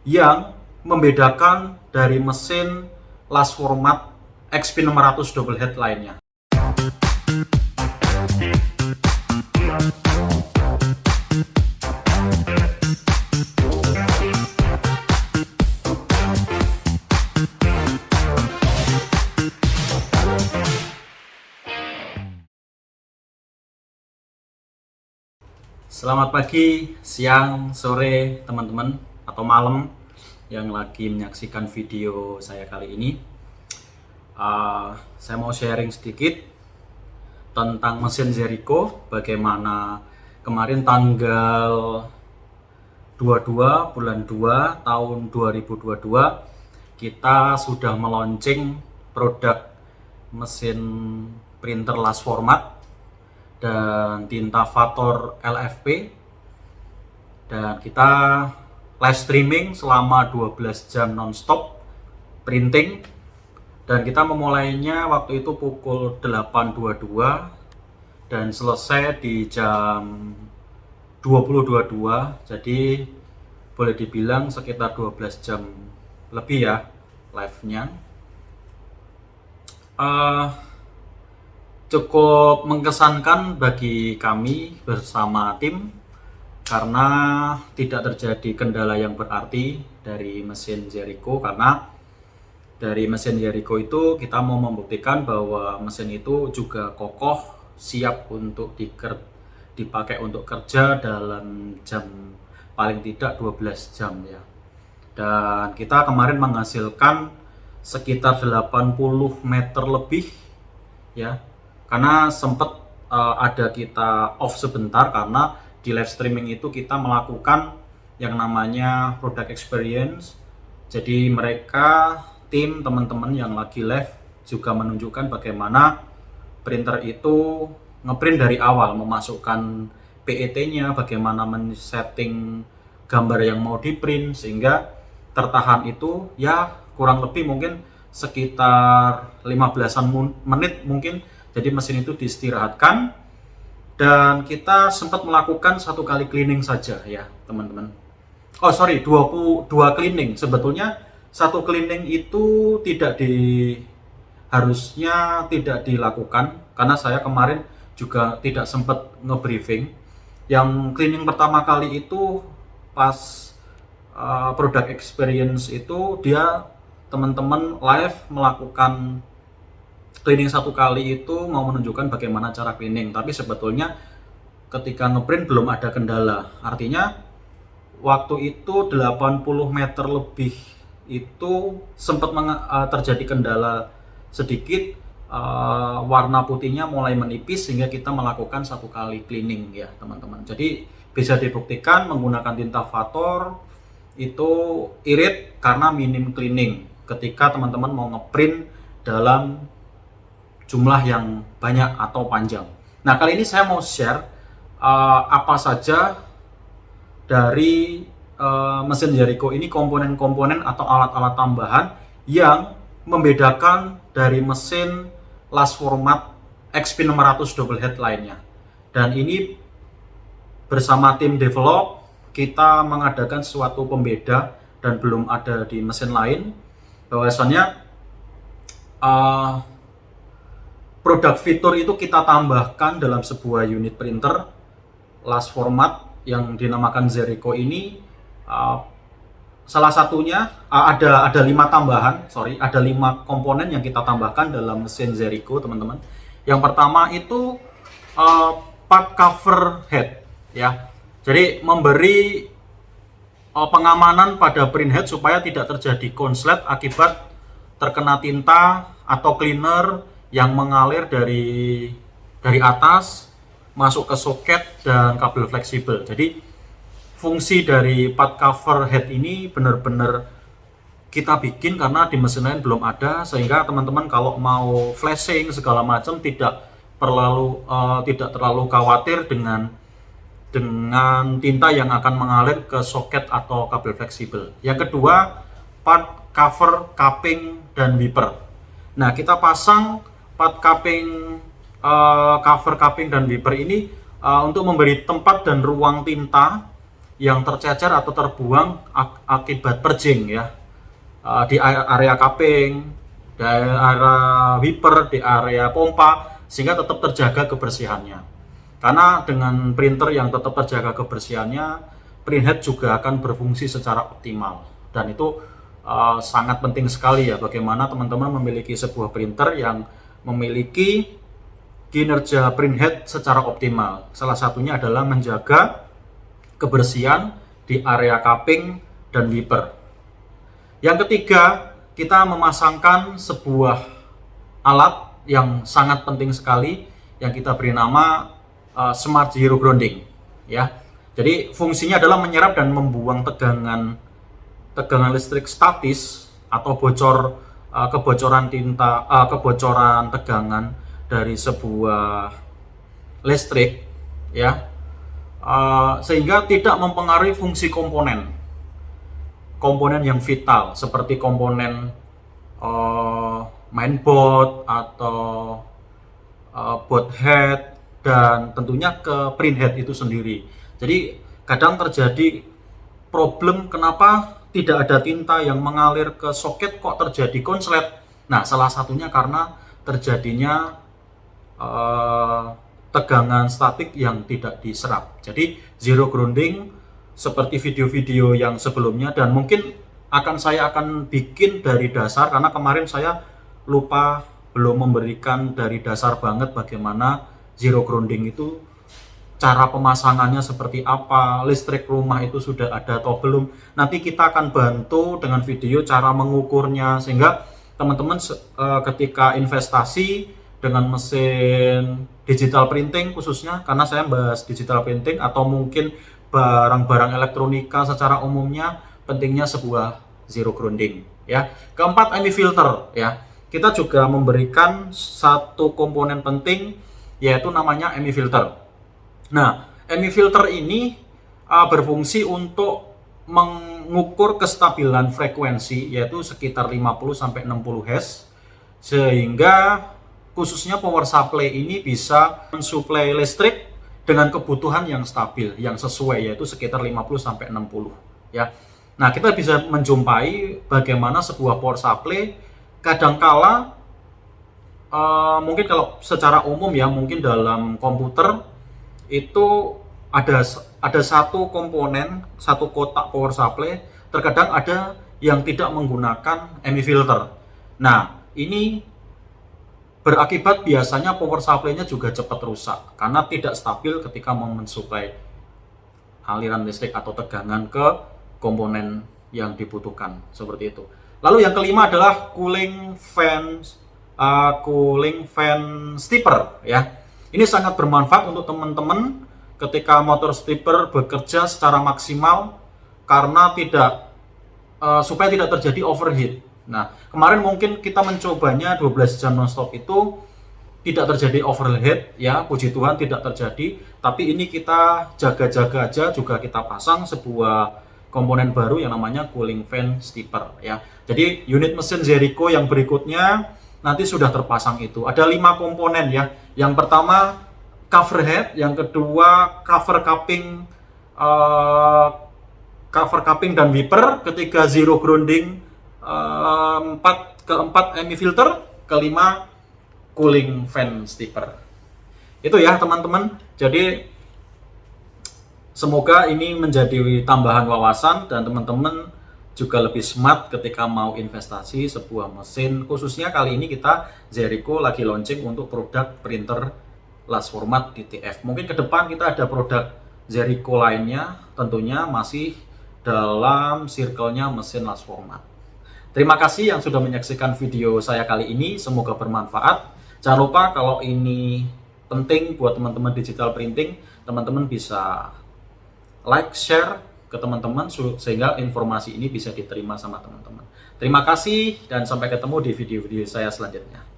yang membedakan dari mesin last format XP600 double head lainnya. Selamat pagi, siang, sore teman-teman atau malam yang lagi menyaksikan video saya kali ini. Saya mau sharing sedikit tentang mesin Jericho, bagaimana kemarin tanggal 22 bulan 2 tahun 2022 kita sudah meluncing produk mesin printer last format dan tinta Vator LFP, dan kita live streaming selama 12 jam nonstop printing, dan kita memulainya waktu itu pukul 8.22 dan selesai di jam 20.22, jadi boleh dibilang sekitar 12 jam lebih ya live-nya. Cukup mengesankan bagi kami bersama tim karena tidak terjadi kendala yang berarti dari mesin Jericho, karena dari mesin Jericho itu kita mau membuktikan bahwa mesin itu juga kokoh, siap untuk dipakai untuk kerja dalam jam paling tidak 12 jam ya. Dan kita kemarin menghasilkan sekitar 80 meter lebih ya, karena sempat ada kita off sebentar karena di live streaming itu kita melakukan yang namanya product experience. Jadi mereka tim teman-teman yang lagi live juga menunjukkan bagaimana printer itu ngeprint dari awal, memasukkan PET-nya, bagaimana men-setting gambar yang mau di-print sehingga tertahan itu ya kurang lebih mungkin sekitar 15-an menit mungkin. Jadi mesin itu diistirahatkan dan kita sempat melakukan satu kali cleaning saja ya teman-teman. Oh sorry, 22 cleaning. Sebetulnya satu cleaning itu harusnya tidak dilakukan karena saya kemarin juga tidak sempat nge-briefing. Yang cleaning pertama kali itu pas product experience itu dia teman-teman live melakukan cleaning satu kali itu mau menunjukkan bagaimana cara cleaning, tapi sebetulnya ketika ngeprint belum ada kendala. Artinya waktu itu 80 meter lebih itu sempat terjadi kendala sedikit, warna putihnya mulai menipis sehingga kita melakukan satu kali cleaning ya teman-teman. Jadi bisa dibuktikan menggunakan tinta Vator itu irit karena minim cleaning ketika teman-teman mau ngeprint dalam jumlah yang banyak atau panjang. Nah kali ini saya mau share apa saja dari mesin Jericho ini, komponen-komponen atau alat-alat tambahan yang membedakan dari mesin last format XP600 double head lainnya. Dan ini bersama tim develop kita mengadakan suatu pembeda dan belum ada di mesin lain, bahwasannya produk fitur itu kita tambahkan dalam sebuah unit printer last format yang dinamakan Jericho ini. Salah satunya ada 5 tambahan, ada 5 komponen yang kita tambahkan dalam mesin Jericho teman-teman. Yang pertama itu part cover head ya. Jadi memberi pengamanan pada print head supaya tidak terjadi konslet akibat terkena tinta atau cleaner yang mengalir dari atas masuk ke soket dan kabel fleksibel. Jadi fungsi dari part cover head ini benar-benar kita bikin karena di mesin lain belum ada, sehingga teman-teman kalau mau flashing segala macam tidak terlalu khawatir dengan tinta yang akan mengalir ke soket atau kabel fleksibel. Yang kedua, part cover, cupping, dan wiper. Nah, kita pasang part cupping, cover cupping dan wiper ini untuk memberi tempat dan ruang tinta yang tercecer atau terbuang akibat purging ya, di area cupping, di area wiper, di area pompa, sehingga tetap terjaga kebersihannya. Karena dengan printer yang tetap terjaga kebersihannya, printhead juga akan berfungsi secara optimal. Dan itu sangat penting sekali ya, bagaimana teman-teman memiliki sebuah printer yang memiliki kinerja printhead secara optimal. Salah satunya adalah menjaga kebersihan di area cupping dan wiper. Yang ketiga, kita memasangkan sebuah alat yang sangat penting sekali yang kita beri nama Smart Zero Grounding ya. Jadi fungsinya adalah menyerap dan membuang tegangan listrik statis atau kebocoran tegangan dari sebuah listrik ya, sehingga tidak mempengaruhi fungsi komponen yang vital seperti komponen mainboard atau board head dan tentunya ke printhead itu sendiri. Jadi kadang terjadi problem kenapa tidak ada tinta yang mengalir ke soket kok terjadi konslet. Nah, salah satunya karena terjadinya tegangan statik yang tidak diserap. Jadi zero grounding seperti video-video yang sebelumnya, dan mungkin saya akan bikin dari dasar karena kemarin saya lupa belum memberikan dari dasar banget bagaimana zero grounding itu, cara pemasangannya seperti apa, listrik rumah itu sudah ada atau belum. Nanti kita akan bantu dengan video cara mengukurnya, sehingga teman-teman ketika investasi dengan mesin digital printing khususnya, karena saya bahas digital printing atau mungkin barang-barang elektronika secara umumnya, pentingnya sebuah zero grounding ya. Keempat, EMI filter ya. Kita juga memberikan satu komponen penting yaitu namanya EMI filter. Nah, EMI filter ini berfungsi untuk mengukur kestabilan frekuensi yaitu sekitar 50-60 Hz, sehingga khususnya power supply ini bisa mensuplai listrik dengan kebutuhan yang stabil, yang sesuai, yaitu sekitar 50-60 ya. Nah, kita bisa menjumpai bagaimana sebuah power supply kadangkala mungkin kalau secara umum ya, mungkin dalam komputer itu ada satu komponen, satu kotak power supply, terkadang ada yang tidak menggunakan EMI filter. Nah, ini berakibat biasanya power supply-nya juga cepat rusak karena tidak stabil ketika mau mensuplai aliran listrik atau tegangan ke komponen yang dibutuhkan, seperti itu. Lalu yang kelima adalah cooling fan stepper ya. Ini sangat bermanfaat untuk teman-teman ketika motor stepper bekerja secara maksimal karena supaya tidak terjadi overheat. Nah, kemarin mungkin kita mencobanya 12 jam nonstop itu tidak terjadi overheat ya, puji Tuhan tidak terjadi. Tapi ini kita jaga-jaga aja, juga kita pasang sebuah komponen baru yang namanya cooling fan stepper ya. Jadi unit mesin Jericho yang berikutnya nanti sudah terpasang itu. Ada 5 komponen ya. Yang pertama cover head, yang kedua cover cupping dan wiper, ketiga zero grounding, keempat EMI filter, kelima cooling fan stepper. Itu ya teman-teman. Jadi semoga ini menjadi tambahan wawasan dan teman-teman juga lebih smart ketika mau investasi sebuah mesin. Khususnya kali ini kita Jericho lagi launching untuk produk printer large format DTF. Mungkin ke depan kita ada produk Jericho lainnya, tentunya masih dalam circle-nya mesin large format. Terima kasih yang sudah menyaksikan video saya kali ini, semoga bermanfaat. Jangan lupa kalau ini penting buat teman-teman digital printing, teman-teman bisa like, share ke teman-teman sehingga informasi ini bisa diterima sama teman-teman. Terima kasih dan sampai ketemu di video-video saya selanjutnya.